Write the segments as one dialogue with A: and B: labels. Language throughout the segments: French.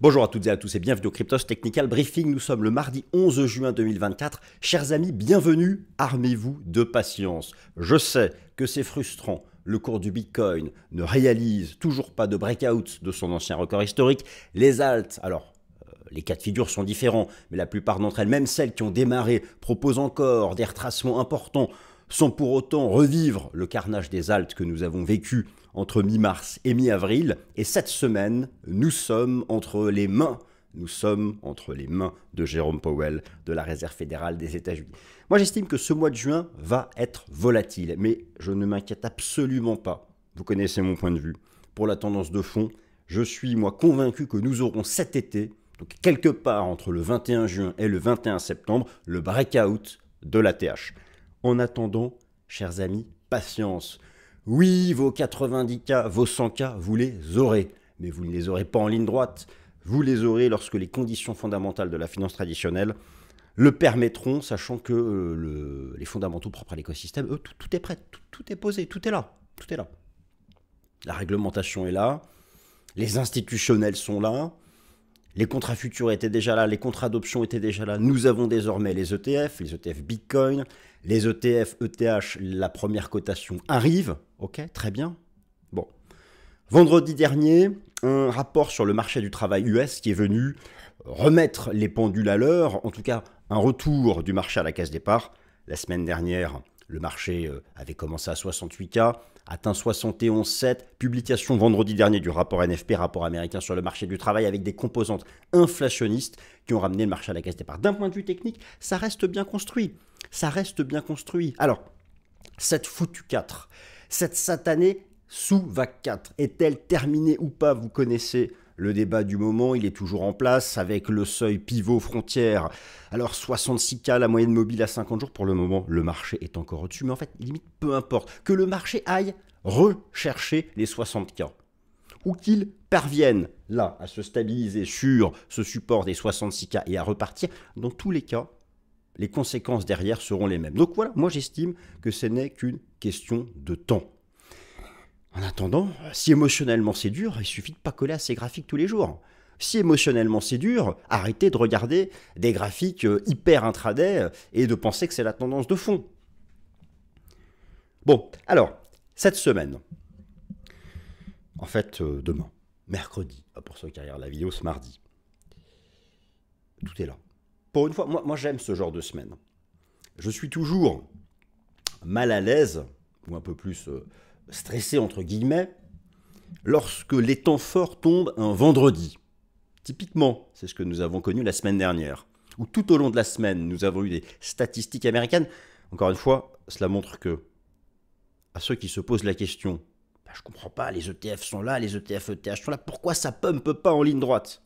A: Bonjour à toutes et à tous et bienvenue au Cryptos Technical Briefing. Nous sommes le mardi 11 juin 2024. Chers amis, bienvenue, armez-vous de patience. Je sais que c'est frustrant. Le cours du Bitcoin ne réalise toujours pas de breakout de son ancien record historique. Les alts, alors les cas de figure sont différents, mais la plupart d'entre elles, même celles qui ont démarré, proposent encore des retracements importants sans pour autant revivre le carnage des alts que nous avons vécu entre mi-mars et mi-avril. Et cette semaine, nous sommes entre les mains de Jérôme Powell de la Réserve fédérale des États-Unis. Moi, j'estime que ce mois de juin va être volatile, mais je ne m'inquiète absolument pas. Vous connaissez mon point de vue. Pour la tendance de fond, je suis, moi, convaincu que nous aurons cet été, donc quelque part entre le 21 juin et le 21 septembre, le breakout de l'ATH. En attendant, chers amis, patience. Oui, vos 90K, vos 100K, vous les aurez. Mais vous ne les aurez pas en ligne droite. Vous les aurez lorsque les conditions fondamentales de la finance traditionnelle le permettront, sachant que les fondamentaux propres à l'écosystème, eux, tout est prêt, tout est posé, tout est là. Tout est là. La réglementation est là. Les institutionnels sont là. Les contrats futurs étaient déjà là, les contrats d'options étaient déjà là. Nous avons désormais les ETF Bitcoin, les ETF, ETH, la première cotation arrive. Ok, très bien. Bon. Vendredi dernier, un rapport sur le marché du travail US qui est venu remettre les pendules à l'heure, en tout cas un retour du marché à la case départ. La semaine dernière, le marché avait commencé à 68K, atteint 71,7. Publication vendredi dernier du rapport NFP, rapport américain sur le marché du travail, avec des composantes inflationnistes qui ont ramené le marché à la case départ. D'un point de vue technique, ça reste bien construit. Ça reste bien construit. Alors, cette foutue 4, cette satanée sous-vague 4, est-elle terminée ou pas? Vous connaissez le débat du moment, il est toujours en place avec le seuil pivot frontière. Alors 66K, la moyenne mobile à 50 jours, pour le moment, le marché est encore au-dessus. Mais en fait, limite, peu importe. Que le marché aille rechercher les 60K. Ou qu'il parvienne, là, à se stabiliser sur ce support des 66K et à repartir. Dans tous les cas, les conséquences derrière seront les mêmes. Donc voilà, moi j'estime que ce n'est qu'une question de temps. En attendant, si émotionnellement c'est dur, il suffit de ne pas coller à ces graphiques tous les jours. Si émotionnellement c'est dur, arrêtez de regarder des graphiques hyper intraday et de penser que c'est la tendance de fond. Bon, alors, cette semaine, en fait demain, mercredi, pour ceux qui regardent la vidéo ce mardi, tout est là. Pour une fois, moi j'aime ce genre de semaine. Je suis toujours mal à l'aise, ou un peu plus stressé entre guillemets, lorsque les temps forts tombent un vendredi. Typiquement, c'est ce que nous avons connu la semaine dernière, où tout au long de la semaine, nous avons eu des statistiques américaines. Encore une fois, cela montre que, à ceux qui se posent la question, je ne comprends pas, les ETF sont là, les ETF ETH sont là, pourquoi ça pumpe pas en ligne droite?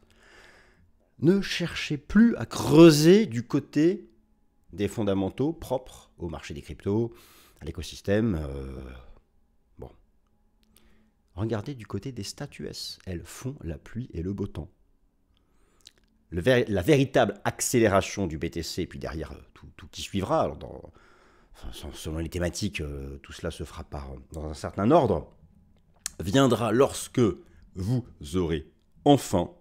A: Ne cherchez plus à creuser du côté des fondamentaux propres au marché des cryptos, à l'écosystème. Bon. Regardez du côté des stats US. Elles font la pluie et le beau temps. La véritable accélération du BTC, et puis derrière tout qui suivra, alors selon les thématiques, tout cela se fera dans un certain ordre, viendra lorsque vous aurez enfin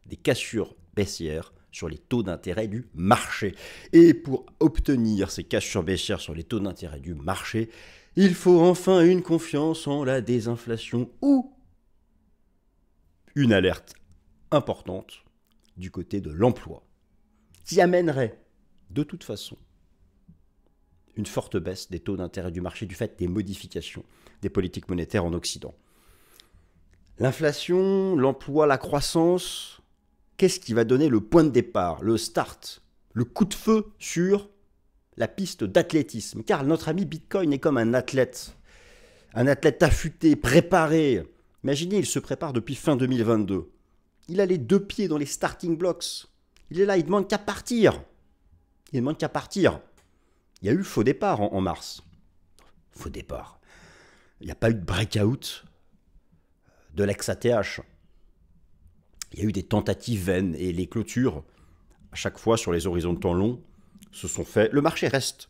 A: des cassures baissières sur les taux d'intérêt du marché. Et pour obtenir ces cassures baissières sur les taux d'intérêt du marché, il faut enfin une confiance en la désinflation ou une alerte importante du côté de l'emploi, qui amènerait de toute façon une forte baisse des taux d'intérêt du marché du fait des modifications des politiques monétaires en Occident. L'inflation, l'emploi, la croissance, qu'est-ce qui va donner le point de départ, le start, le coup de feu sur la piste d'athlétisme? Car notre ami Bitcoin est comme un athlète affûté, préparé. Imaginez, il se prépare depuis fin 2022. Il a les deux pieds dans les starting blocks. Il est là, il ne demande qu'à partir. Il y a eu le faux départ en mars. Faux départ. Il n'y a pas eu de breakout de l'ex-ATH. Il y a eu des tentatives vaines et les clôtures, à chaque fois sur les horizons de temps longs, se sont faits. Le marché reste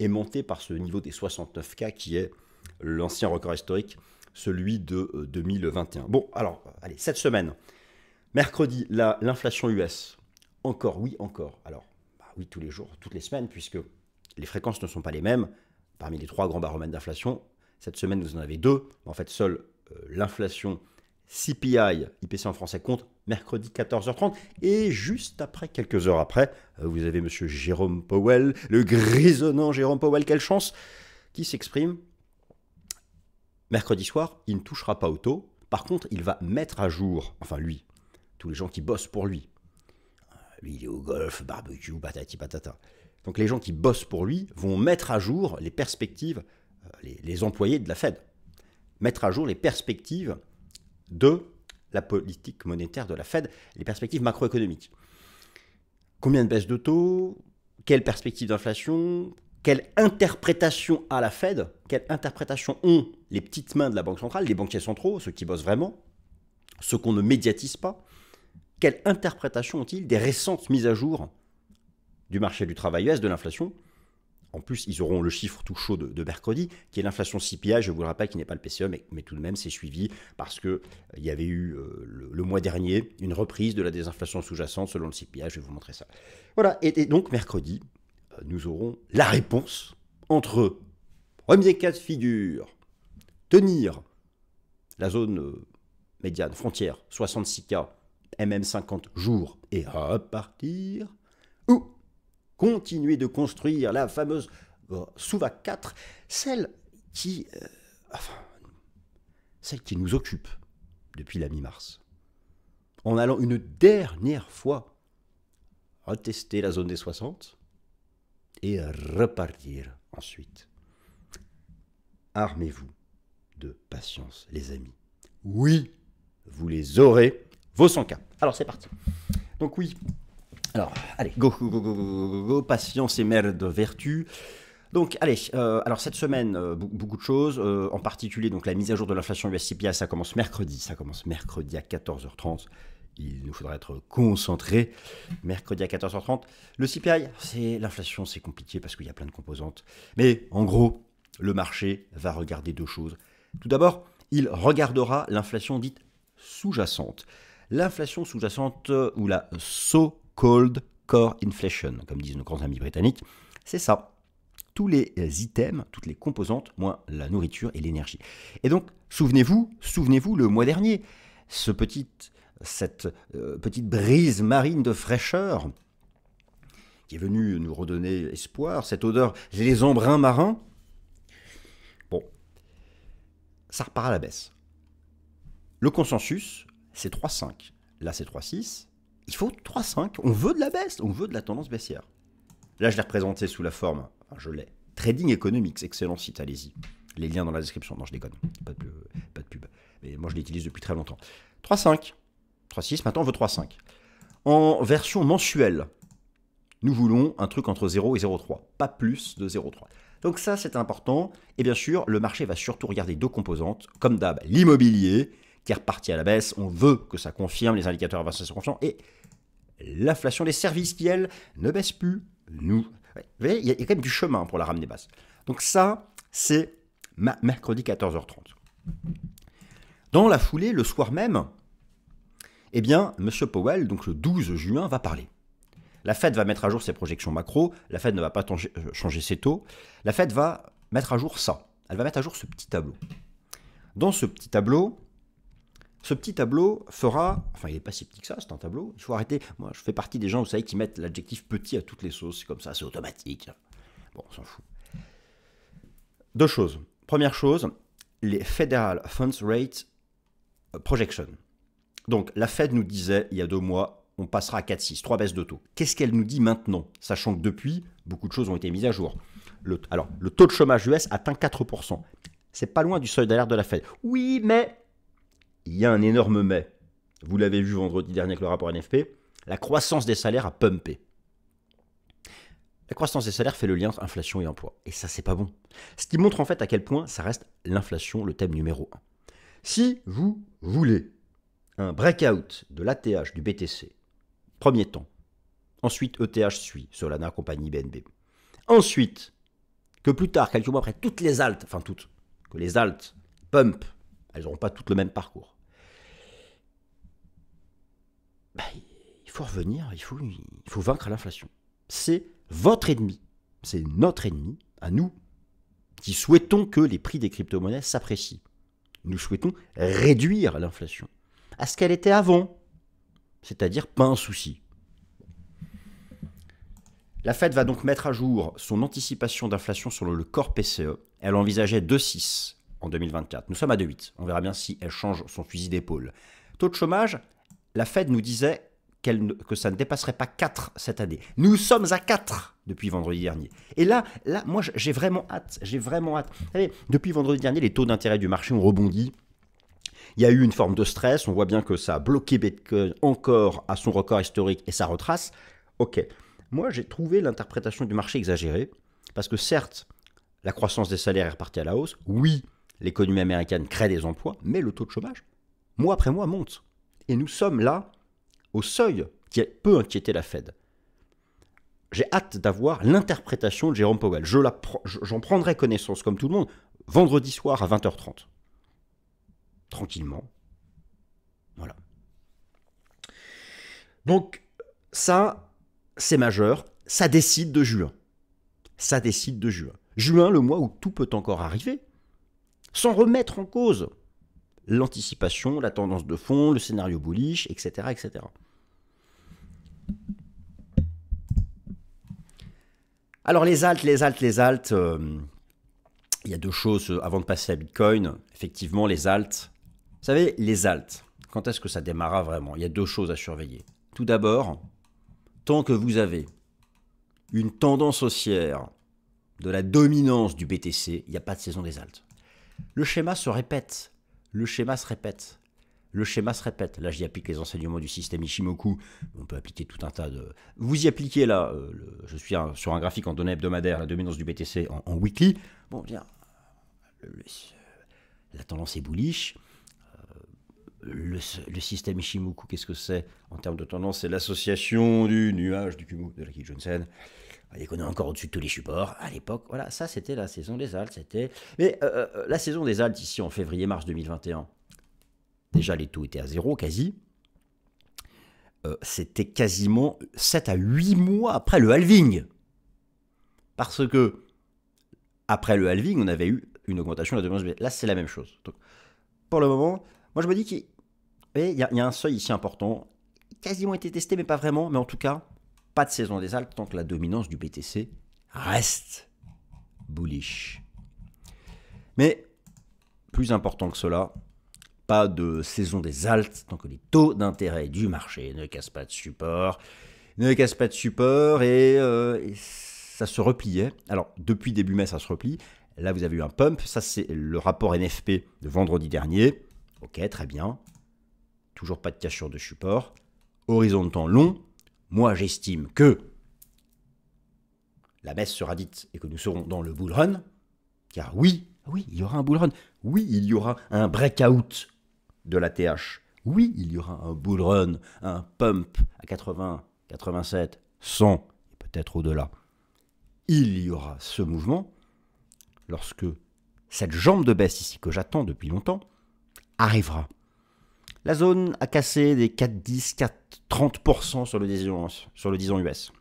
A: aimanté par ce niveau des 69K qui est l'ancien record historique, celui de 2021. Bon, alors, allez, cette semaine, Mercredi, l'inflation US. Encore, oui, encore. Alors, bah oui, tous les jours, toutes les semaines, puisque les fréquences ne sont pas les mêmes. Parmi les 3 grands baromètres d'inflation, cette semaine, vous en avez 2. En fait, seule l'inflation CPI, IPC en français, compte mercredi 14h30. Et juste après, quelques heures après, vous avez monsieur Jérôme Powell, le grisonnant Jérôme Powell, quelle chance, qui s'exprime. Mercredi soir, il ne touchera pas au taux. Par contre, il va mettre à jour, enfin lui, tous les gens qui bossent pour lui. Lui, il est au golf, barbecue, patati patata. Donc les gens qui bossent pour lui vont mettre à jour les perspectives, les employés de la Fed, mettre à jour les perspectives de la politique monétaire de la Fed, les perspectives macroéconomiques. Combien de baisses de taux? Quelle perspective d'inflation? Quelle interprétation a la Fed? Quelle interprétation ont les petites mains de la Banque centrale, les banquiers centraux, ceux qui bossent vraiment, ceux qu'on ne médiatise pas? Quelle interprétation ont-ils des récentes mises à jour du marché du travail US, de l'inflation? En plus, ils auront le chiffre tout chaud de mercredi, qui est l'inflation CPI, je vous le rappelle, qui n'est pas le PCE, mais tout de même, c'est suivi parce qu'il y avait eu le mois dernier une reprise de la désinflation sous-jacente selon le CPI, je vais vous montrer ça. Voilà, et donc mercredi, nous aurons la réponse entre, premier cas de figure, tenir la zone médiane, frontière, 66K, MM50 jours et repartir, ou continuer de construire la fameuse SOVAC 4, celle qui nous occupe depuis la mi-mars, en allant une dernière fois retester la zone des 60 et repartir ensuite. Armez-vous de patience, les amis. Oui, vous les aurez, vos 100K. Alors, c'est parti. Donc oui, alors, allez, go, patience et mère de vertu. Donc, allez, alors cette semaine, beaucoup de choses, en particulier donc la mise à jour de l'inflation US CPI, ça commence mercredi à 14h30. Il nous faudra être concentré. Mercredi à 14h30. Le CPI, c'est l'inflation, c'est compliqué parce qu'il y a plein de composantes. Mais en gros, le marché va regarder 2 choses. Tout d'abord, il regardera l'inflation dite sous-jacente. L'inflation sous-jacente ou la so-called core inflation, comme disent nos grands amis britanniques, c'est ça. Tous les items, toutes les composantes, moins la nourriture et l'énergie. Et donc, souvenez-vous, le mois dernier, cette petite brise marine de fraîcheur qui est venue nous redonner espoir, cette odeur, les embruns marins, bon, ça repart à la baisse. Le consensus, c'est 3,5. Là, c'est 3,6. Il faut 3,5. On veut de la baisse, on veut de la tendance baissière. Là, je l'ai représenté sous la forme, enfin, je l'ai. Trading Economics, excellent site, allez-y. Les liens dans la description. Non, je déconne. Pas de pub. Mais moi, je l'utilise depuis très longtemps. 3,5. 3,6. Maintenant, on veut 3,5. En version mensuelle, nous voulons un truc entre 0 et 0,3. Pas plus de 0,3. Donc ça, c'est important. Et bien sûr, le marché va surtout regarder 2 composantes. Comme d'hab, l'immobilier, qui est reparti à la baisse. On veut que ça confirme. Les indicateurs avancés sont confiants. Et l'inflation des services qui, elle, ne baisse plus. Vous voyez, il y a quand même du chemin pour la ramener basse. Donc ça, c'est mercredi 14h30. Dans la foulée, le soir même, eh bien, M. Powell, donc le 12 juin, va parler. La Fed va mettre à jour ses projections macro. La Fed ne va pas changer ses taux. La Fed va mettre à jour ça. Elle va mettre à jour ce petit tableau. Dans ce petit tableau fera... Enfin, il n'est pas si petit que ça, c'est un tableau. Il faut arrêter. Moi, je fais partie des gens, vous savez, qui mettent l'adjectif petit à toutes les sauces. C'est comme ça, c'est automatique. Bon, on s'en fout. 2 choses. Première chose, les Federal Funds Rate Projection. Donc, la Fed nous disait, il y a 2 mois, on passera à 4,6, 3 baisses de taux. Qu'est-ce qu'elle nous dit maintenant? Sachant que depuis, beaucoup de choses ont été mises à jour. Alors, le taux de chômage US atteint 4%. C'est pas loin du seuil d'alerte de la Fed. Oui, mais... il y a un énorme mais. Vous l'avez vu vendredi dernier avec le rapport NFP, la croissance des salaires a pumpé. La croissance des salaires fait le lien entre inflation et emploi. Et ça, c'est pas bon. Ce qui montre en fait à quel point ça reste l'inflation le thème numéro 1. Si vous voulez un breakout de l'ATH, du BTC, premier temps, ensuite ETH suit, Solana, compagnie, BNB. Ensuite, que plus tard, quelques mois après, toutes les altes, que les altes pump, elles n'auront pas toutes le même parcours. bah, il faut revenir, il faut vaincre l'inflation. C'est votre ennemi, c'est notre ennemi, à nous, qui souhaitons que les prix des crypto-monnaies s'apprécient. Nous souhaitons réduire l'inflation à ce qu'elle était avant, c'est-à-dire pas un souci. La Fed va donc mettre à jour son anticipation d'inflation sur le corps PCE. Elle envisageait 2,6 en 2024. Nous sommes à 2,8. On verra bien si elle change son fusil d'épaule. Taux de chômage, la Fed nous disait que ça ne dépasserait pas 4 cette année. Nous sommes à 4 depuis vendredi dernier. Et là moi, j'ai vraiment hâte. Vous savez, depuis vendredi dernier, les taux d'intérêt du marché ont rebondi. Il y a eu une forme de stress. On voit bien que ça a bloqué Bitcoin encore à son record historique et ça retrace. Ok. Moi, j'ai trouvé l'interprétation du marché exagérée. Parce que certes, la croissance des salaires est repartie à la hausse. Oui, l'économie américaine crée des emplois. Mais le taux de chômage, mois après mois, monte. Et nous sommes là au seuil qui peut inquiéter la Fed. J'ai hâte d'avoir l'interprétation de Jérôme Powell. J'en prendrai connaissance, comme tout le monde, vendredi soir à 20h30. Tranquillement. Voilà. Donc, ça, c'est majeur. Ça décide de juin. Juin, le mois où tout peut encore arriver, sans remettre en cause l'anticipation, la tendance de fond, le scénario bullish, etc., etc. Alors les alts, il y a deux choses avant de passer à Bitcoin. Effectivement, les alts. Vous savez, les alts, quand est-ce que ça démarra vraiment? Il y a deux choses à surveiller. Tout d'abord, tant que vous avez une tendance haussière de la dominance du BTC, il n'y a pas de saison des alts. Le schéma se répète. Là, j'y applique les enseignements du système Ishimoku. On peut appliquer tout un tas de... Vous y appliquez là, je suis sur un graphique en données hebdomadaires, la dominance du BTC en weekly. Bon, bien, la tendance est bullish. Le système Ishimoku, qu'est-ce que c'est en termes de tendance? C'est l'association du nuage du Kumo de la Kijun-sen. Vous voyez qu'on est encore au-dessus de tous les supports. À l'époque, voilà, ça c'était la saison des alts. Mais la saison des alts ici en février-mars 2021, déjà les taux étaient à zéro quasi. C'était quasiment 7 à 8 mois après le halving. Parce que après le halving, on avait eu une augmentation de la dominance. Là, c'est la même chose. Donc, pour le moment, moi je me dis qu'il y a un seuil ici important. Quasiment été testé, mais pas vraiment. Mais en tout cas, pas de saison des alts tant que la dominance du BTC reste bullish. Mais plus important que cela, pas de saison des alts tant que les taux d'intérêt du marché ne cassent pas de support. Et ça se repliait. Alors, depuis début mai, ça se replie. Là, vous avez eu un pump. Ça, c'est le rapport NFP de vendredi dernier. Ok, très bien. Toujours pas de cassure de support. Horizon de temps long. Moi, j'estime que la baisse sera dite et que nous serons dans le bull run. Car oui, il y aura un bull run. Oui, il y aura un breakout de la TH. Oui, il y aura un bull run, un pump à 80, 87, 100 et peut-être au-delà. Il y aura ce mouvement lorsque cette jambe de baisse ici que j'attends depuis longtemps arrivera. La zone a cassé des 4,10, 4,30% sur le 10 ans US.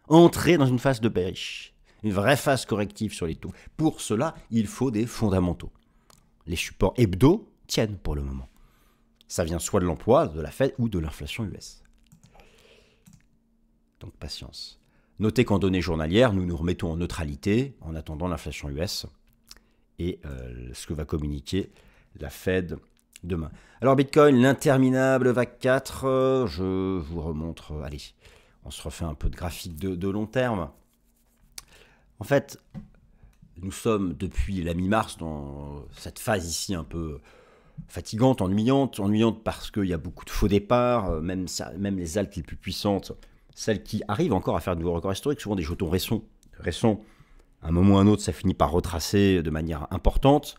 A: Entrer dans une phase de bearish, une vraie phase corrective sur les taux. Pour cela, il faut des fondamentaux. Les supports hebdo tiennent pour le moment. Ça vient soit de l'emploi, de la Fed ou de l'inflation US. Donc patience. Notez qu'en données journalières, nous nous remettons en neutralité en attendant l'inflation US et ce que va communiquer la Fed demain. Alors Bitcoin, l'interminable vague 4, je vous remontre, allez, on se refait un peu de graphique de long terme. En fait, nous sommes depuis la mi-mars dans cette phase ici un peu fatigante, ennuyante parce qu'il y a beaucoup de faux départs, même les altes les plus puissantes, celles qui arrivent encore à faire de nouveaux records historiques, souvent des jetons récents, à un moment ou à un autre, ça finit par retracer de manière importante.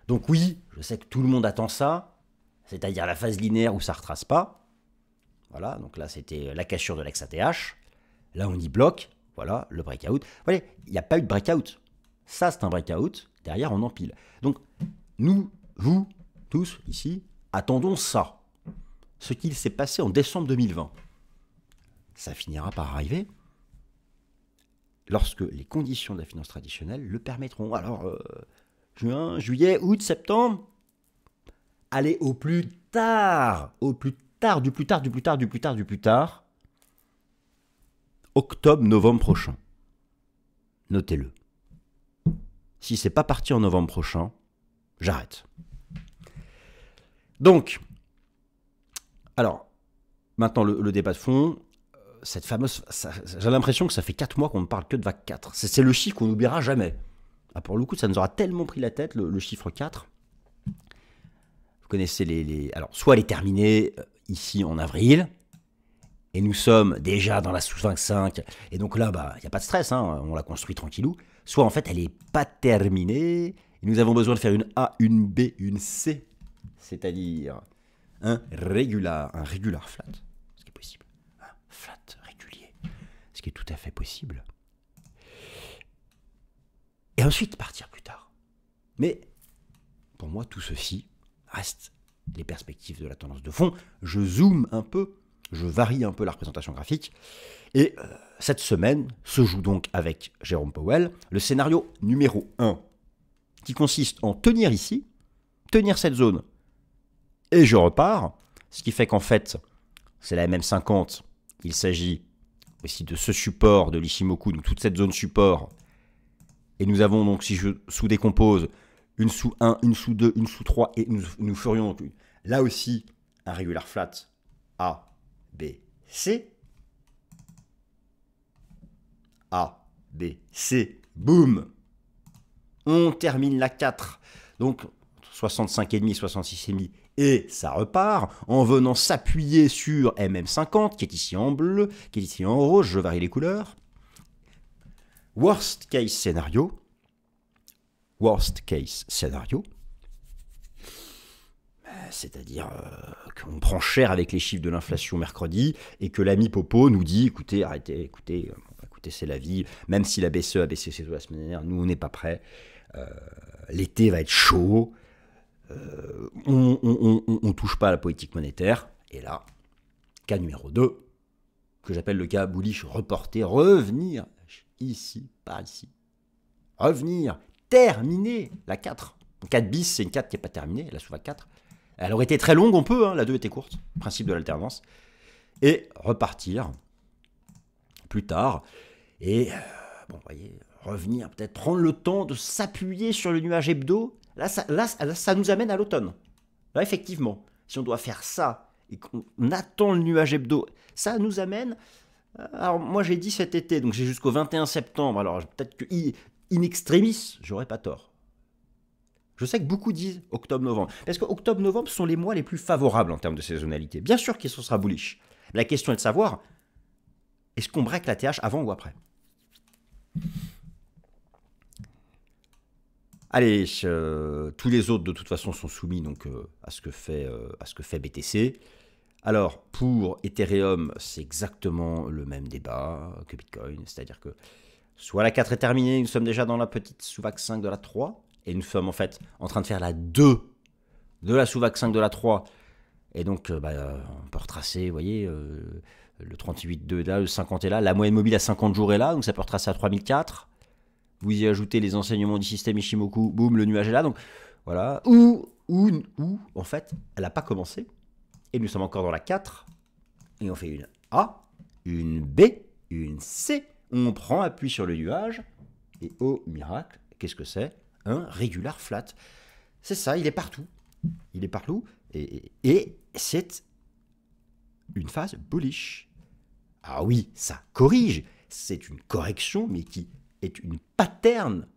A: Donc oui, je sais que tout le monde attend ça, c'est-à-dire la phase linéaire où ça ne retrace pas. Voilà, donc là c'était la cassure de l'ex-ATH. Là on y bloque, voilà, le breakout. Vous voyez, il n'y a pas eu de breakout. Ça c'est un breakout, derrière on empile. Donc nous, vous, tous ici, attendons ça. ce qu'il s'est passé en décembre 2020. Ça finira par arriver lorsque les conditions de la finance traditionnelle le permettront. Alors, juin, juillet, août, septembre, allez au plus tard, du plus tard, octobre, novembre prochain. Notez-le. Si c'est pas parti en novembre prochain, j'arrête. Donc, alors, maintenant le débat de fond, cette fameuse, j'ai l'impression que ça fait 4 mois qu'on ne parle que de vague 4. C'est le chiffre qu'on n'oubliera jamais. Ah, pour le coup, ça nous aura tellement pris la tête, le chiffre 4. Vous connaissez alors, soit elle est terminée ici en avril, et nous sommes déjà dans la sous-vague 5, et donc là, il n'y a pas de stress, hein, on la construit tranquillou. Soit en fait, elle n'est pas terminée, et nous avons besoin de faire une A, une B, une C, c'est-à-dire un régular flat, ce qui est possible, un flat régulier, ce qui est tout à fait possible, et ensuite partir plus tard. Mais pour moi, tout ceci reste les perspectives de la tendance de fond. Je zoome un peu, je varie un peu la représentation graphique, et cette semaine se joue donc avec Jérôme Powell le scénario numéro 1, qui consiste en tenir ici, tenir cette zone, et je repars, ce qui fait qu'en fait, c'est la MM50, il s'agit aussi de ce support de l'Ishimoku, donc toute cette zone support, et nous avons donc, si je sous-décompose, une sous 1, une sous 2, une sous 3, et nous ferions donc, là aussi un régular flat A, B, C. A, B, C, boum. On termine la 4, donc 65,5, 66,5, et ça repart en venant s'appuyer sur MM50, qui est ici en bleu, qui est ici en rouge, je varie les couleurs. Worst case scénario, c'est-à-dire qu'on prend cher avec les chiffres de l'inflation mercredi et que l'ami Popo nous dit, écoutez, arrêtez, écoutez, c'est la vie, même si la BCE a baissé ses taux la semaine dernière, nous on n'est pas prêts, l'été va être chaud, on touche pas à la politique monétaire, et là, cas numéro 2, que j'appelle le cas bullish reporté, revenir ici, par ici, revenir, terminer la 4. 4 bis, c'est une 4 qui n'est pas terminée, la sous-vague 4. Elle aurait été très longue, on peut, hein, la 2 était courte, principe de l'alternance, et repartir plus tard, et bon, vous voyez, revenir, peut-être prendre le temps de s'appuyer sur le nuage hebdo. Là, ça nous amène à l'automne. Là, effectivement, si on doit faire ça et qu'on attend le nuage hebdo, ça nous amène. Alors, moi, j'ai dit cet été, donc j'ai jusqu'au 21 septembre. Alors, peut-être que in extremis, j'aurais pas tort. Je sais que beaucoup disent octobre-novembre, parce que octobre-novembre sont les mois les plus favorables en termes de saisonnalité. Bien sûr qu'il sera bullish. La question est de savoir, est-ce qu'on break la TH avant ou après? Allez, tous les autres de toute façon sont soumis donc à ce que fait BTC. Alors pour Ethereum, c'est exactement le même débat que Bitcoin, c'est-à-dire que soit la 4 est terminée, nous sommes déjà dans la petite sous-vague 5 de la 3, et nous sommes en fait en train de faire la 2 de la sous-vague 5 de la 3, et donc on peut retracer, vous voyez, le 38,2 est là, le 50 est là, la moyenne mobile à 50 jours est là, donc ça peut retracer à 3004. Vous y ajoutez les enseignements du système Ishimoku, boum, le nuage est là, donc voilà. Ou en fait, elle n'a pas commencé, et nous sommes encore dans la 4, et on fait une A, une B, une C, on prend appui sur le nuage, et oh miracle, qu'est-ce que c'est? Un régular flat. C'est ça, il est partout. Il est partout, et c'est une phase bullish. Ah oui, ça corrige, c'est une correction, mais qui est une pattern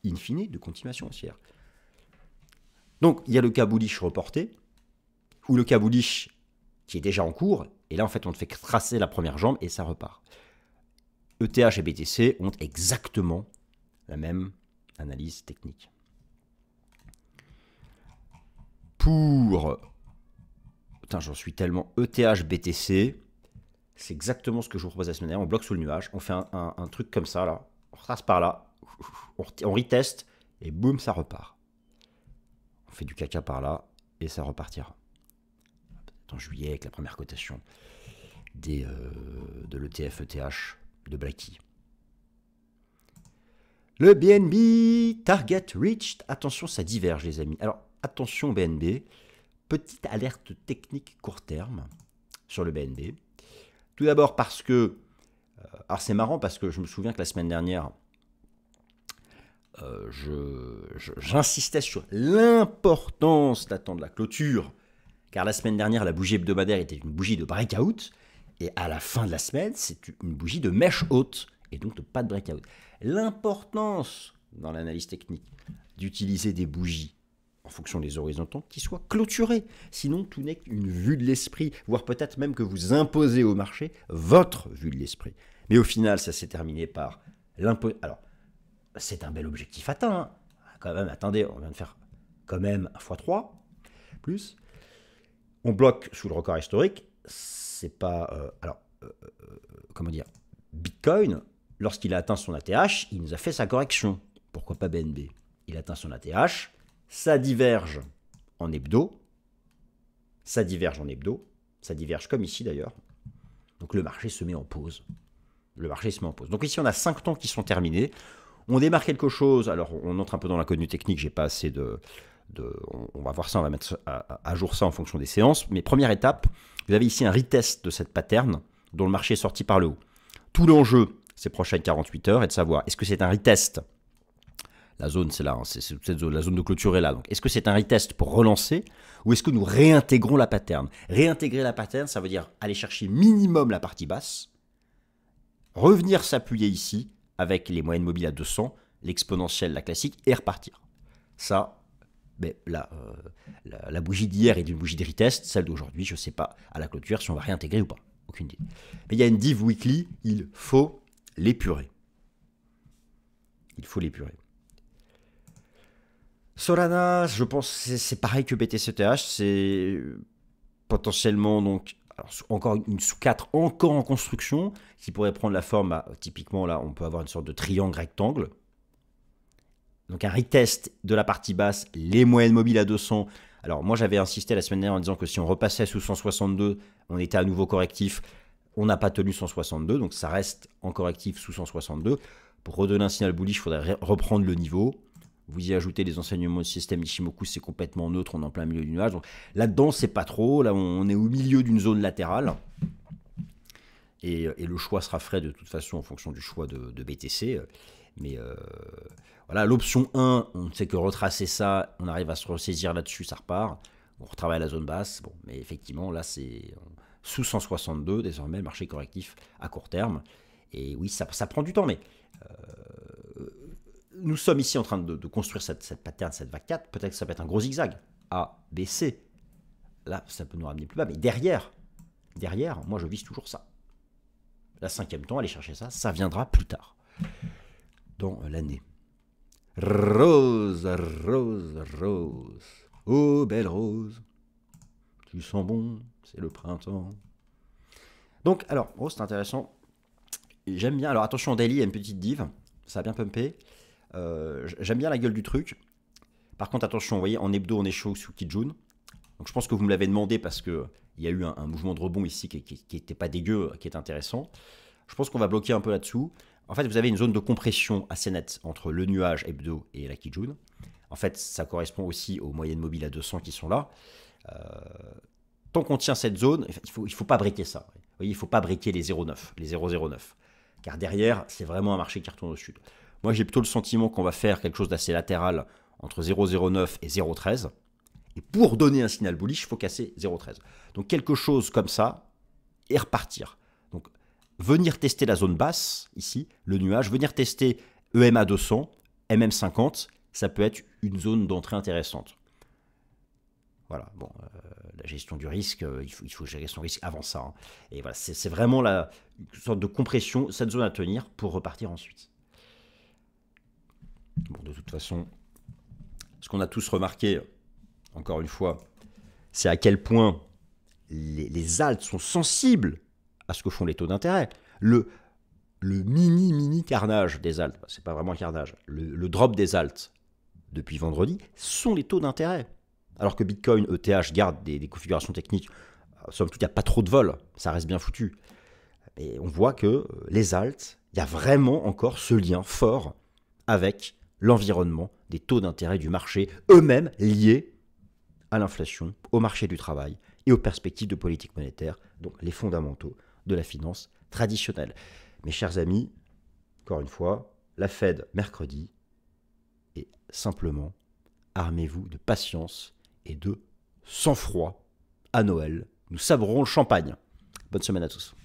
A: in fine de continuation haussière. Donc, il y a le cas bullish reporté, ou le cas bullish qui est déjà en cours, et là, en fait, on te fait tracer la première jambe, et ça repart. ETH et BTC ont exactement la même analyse technique. Pour... Putain, j'en suis tellement ETH, BTC, c'est exactement ce que je vous propose la semaine dernière, on bloque sous le nuage, on fait un truc comme ça, là, on retrace par là, on reteste, et boum, ça repart. On fait du caca par là, et ça repartira. en juillet avec la première cotation de l'ETF ETH de Blackie. Le BNB target reached. Attention, ça diverge les amis. Alors attention BNB, petite alerte technique court terme sur le BNB. Tout d'abord parce que, alors c'est marrant parce que je me souviens que la semaine dernière, j'insistais sur l'importance d'attendre la clôture, car la semaine dernière, la bougie hebdomadaire était une bougie de breakout, et à la fin de la semaine, c'est une bougie de mèche haute, et donc pas de breakout. L'importance dans l'analyse technique d'utiliser des bougies en fonction des horizontaux qui soient clôturées. Sinon, tout n'est qu'une vue de l'esprit, voire peut-être même que vous imposez au marché votre vue de l'esprit. Mais au final, ça s'est terminé par l'imposition. Alors, c'est un bel objectif atteint. Hein. Quand même, attendez, on vient de faire quand même 1 x 3, plus. On bloque sous le record historique. C'est pas... comment dire, Bitcoin, lorsqu'il a atteint son ATH, il nous a fait sa correction. Pourquoi pas BNB? Il atteint son ATH, ça diverge en hebdo, ça diverge comme ici d'ailleurs. Donc le marché se met en pause. Donc ici on a 5 temps qui sont terminés. On démarre quelque chose, alors on entre un peu dans l'inconnu technique, j'ai pas assez on va voir ça, on va mettre à jour ça en fonction des séances. Mais première étape, vous avez ici un retest de cette pattern dont le marché est sorti par le haut. Tout l'enjeu ces prochaines 48 heures est de savoir, est-ce que c'est un retest? La zone, c'est là, hein, c'est cette zone, la zone de clôture est là. Donc, est-ce que c'est un retest pour relancer ou est-ce que nous réintégrons la pattern? Réintégrer la pattern, ça veut dire aller chercher minimum la partie basse, revenir s'appuyer ici avec les moyennes mobiles à 200, l'exponentielle, la classique, et repartir. Ça, mais là, la bougie d'hier est une bougie de retest, celle d'aujourd'hui, je ne sais pas à la clôture si on va réintégrer ou pas. Aucune idée. Mais il y a une div weekly, il faut l'épurer. Solana, je pense que c'est pareil que BTCTH, c'est potentiellement donc alors, encore une sous 4 encore en construction qui pourrait prendre la forme, typiquement là on peut avoir une sorte de triangle rectangle. Donc un retest de la partie basse, les moyennes mobiles à 200. Alors moi j'avais insisté la semaine dernière en disant que si on repassait sous 162, on était à nouveau correctif. On n'a pas tenu 162, donc ça reste en correctif sous 162. Pour redonner un signal bullish, il faudrait reprendre le niveau. Vous y ajoutez les enseignements du système Ichimoku, c'est complètement neutre, on est en plein milieu du nuage. Donc là-dedans, c'est pas trop. Là, on est au milieu d'une zone latérale. Et le choix sera fait de toute façon en fonction du choix de BTC. Mais voilà, l'option 1, on ne sait que retracer ça, on arrive à se ressaisir là-dessus, ça repart. On retravaille la zone basse. Bon, mais effectivement, là, c'est sous 162, désormais, le marché correctif à court terme. Et oui, ça prend du temps, mais... nous sommes ici en train de construire cette pattern, cette vague 4. Peut-être que ça peut être un gros zigzag. A, B, C. Là, ça peut nous ramener plus bas. Mais derrière, moi, je vise toujours ça. La 5e temps, aller chercher ça, ça viendra plus tard. Dans l'année. Rose, rose, rose. Oh, belle rose. Tu sens bon, c'est le printemps. Donc, alors, c'est intéressant. J'aime bien. Alors, attention, en daily, il y a une petite div. Ça a bien pumpé. J'aime bien la gueule du truc. Par contre, attention, vous voyez, en hebdo, on est chaud sous Kijun. Donc, je pense que vous me l'avez demandé parce qu'il y a eu un mouvement de rebond ici qui n'était pas dégueu, qui est intéressant. Je pense qu'on va bloquer un peu là-dessous. En fait, vous avez une zone de compression assez nette entre le nuage hebdo et la Kijun. En fait, ça correspond aussi aux moyennes mobiles à 200 qui sont là. Tant qu'on tient cette zone, il faut pas briquer ça. Vous voyez, il ne faut pas briquer les 0,9, les 0,09. Car derrière, c'est vraiment un marché qui retourne au sud. Moi, j'ai plutôt le sentiment qu'on va faire quelque chose d'assez latéral entre 0,09 et 0,13. Et pour donner un signal bullish, il faut casser 0,13. Donc, quelque chose comme ça et repartir. Donc, venir tester la zone basse, ici, le nuage, venir tester EMA 200, MM50, ça peut être une zone d'entrée intéressante. Voilà, bon, la gestion du risque, il faut gérer son risque avant ça. Hein. Et voilà, c'est vraiment une sorte de compression, cette zone à tenir pour repartir ensuite. Bon, de toute façon, ce qu'on a tous remarqué, encore une fois, c'est à quel point les alts sont sensibles à ce que font les taux d'intérêt. Le mini carnage des alts, c'est pas vraiment un carnage, le drop des alts depuis vendredi sont les taux d'intérêt. Alors que Bitcoin, ETH garde des configurations techniques somme toute, il n'y a pas trop de vols, ça reste bien foutu. Et on voit que les alts, il y a vraiment encore ce lien fort avec l'environnement des taux d'intérêt du marché, eux-mêmes liés à l'inflation, au marché du travail et aux perspectives de politique monétaire, donc les fondamentaux de la finance traditionnelle. Mes chers amis, encore une fois, la Fed mercredi, et simplement, armez-vous de patience et de sang-froid. À Noël, nous sabrons le champagne. Bonne semaine à tous.